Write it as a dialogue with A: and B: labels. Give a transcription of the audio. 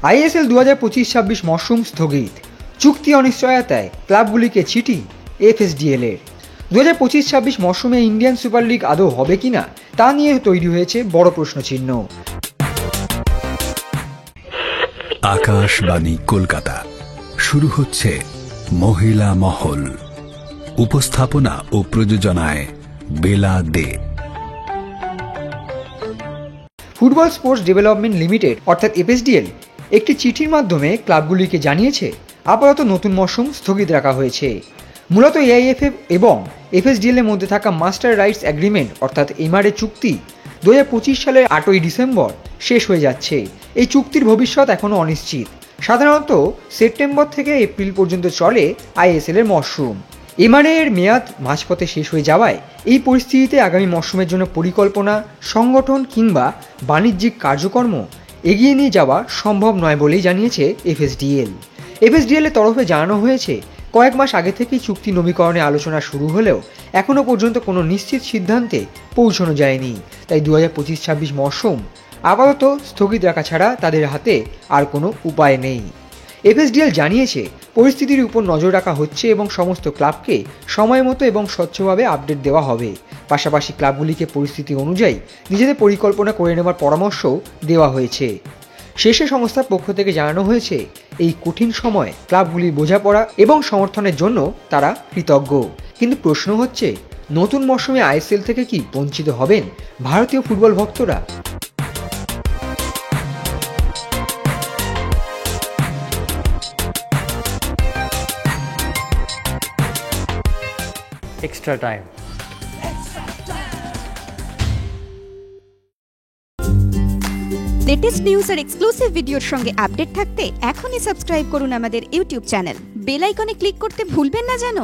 A: ISL 2025-26 মরশুম স্থগিত, চুক্তি অনিশ্চয়তায় ক্লাবগুলিকে চিঠি এফএসডিএল এর। 2025-26 মরশুমে ইন্ডিয়ান সুপার লিগ আদৌ হবে কিনা তা নিয়ে তৈরি হয়েছে বড় প্রশ্নচিহ্ন।
B: আকাশবাণী কলকাতা, শুরু হচ্ছে মহিলা মহল। উপস্থাপনা ও প্রযোজনায় বেলা দে।
A: ফুটবল স্পোর্টস ডেভেলপমেন্ট লিমিটেড অর্থাৎ এফএসডিএল একটি চিঠির মাধ্যমে ক্লাবগুলিকে জানিয়েছে আপাতত নতুন মরশুম স্থগিত রাখা হয়েছে। মূলত এআইএফএফ এবং এফএসডিএল এর মধ্যে থাকা মাস্টার রাইটস এগ্রিমেন্ট অর্থাৎ এমআরএ চুক্তি 2025 সালের 8ই ডিসেম্বর শেষ হয়ে যাচ্ছে। এই চুক্তির ভবিষ্যৎ এখনও অনিশ্চিত। সাধারণত সেপ্টেম্বর থেকে এপ্রিল পর্যন্ত চলে আইএসএল এর মরশুম। এমআরএ এর মেয়াদ মাঝপথে শেষ হয়ে যাওয়ায় এই পরিস্থিতিতে আগামী মরশুমের জন্য পরিকল্পনা, সংগঠন কিংবা বাণিজ্যিক কার্যক্রম এগিয়ে নিয়ে যাওয়া সম্ভব নয় বলেই জানিয়েছে এফএসডিএল। এফএসডিএল এর তরফে জানানো হয়েছে, কয়েক মাস আগে থেকেই চুক্তি নবীকরণে আলোচনা শুরু হলেও এখনও পর্যন্ত কোনো নিশ্চিত সিদ্ধান্তে পৌঁছানো যায়নি। তাই 2025-26 মরশুম আপাতত স্থগিত রাখা ছাড়া তাদের হাতে আর কোনো উপায় নেই। এফএসডিএল জানিয়েছে, পরিস্থিতির উপর নজর রাখা হচ্ছে এবং সমস্ত ক্লাবকে সময় মতো এবং স্বচ্ছভাবে আপডেট দেওয়া হবে। পাশাপাশি ক্লাবগুলিকে পরিস্থিতি অনুযায়ী নিজেদের পরিকল্পনা করে নেওয়ার পরামর্শও দেওয়া হয়েছে। শেষে সংস্থার পক্ষ থেকে জানানো হয়েছে, এই কঠিন সময় ক্লাবগুলির বোঝাপড়া এবং সমর্থনের জন্য তারা কৃতজ্ঞ। কিন্তু প্রশ্ন হচ্ছে, নতুন মরশুমে আইএসএল থেকে কি বঞ্চিত হবেন ভারতীয় ফুটবল ভক্তরা?
C: Extra time.
D: লেটেস্ট নিউজ আর এক্সক্লুসিভ ভিডিওর সঙ্গে আপডেট থাকতে এখনই সাবস্ক্রাইব করুন আমাদের ইউটিউব চ্যানেল। বেল আইকনে ক্লিক করতে ভুলবেন না যেন।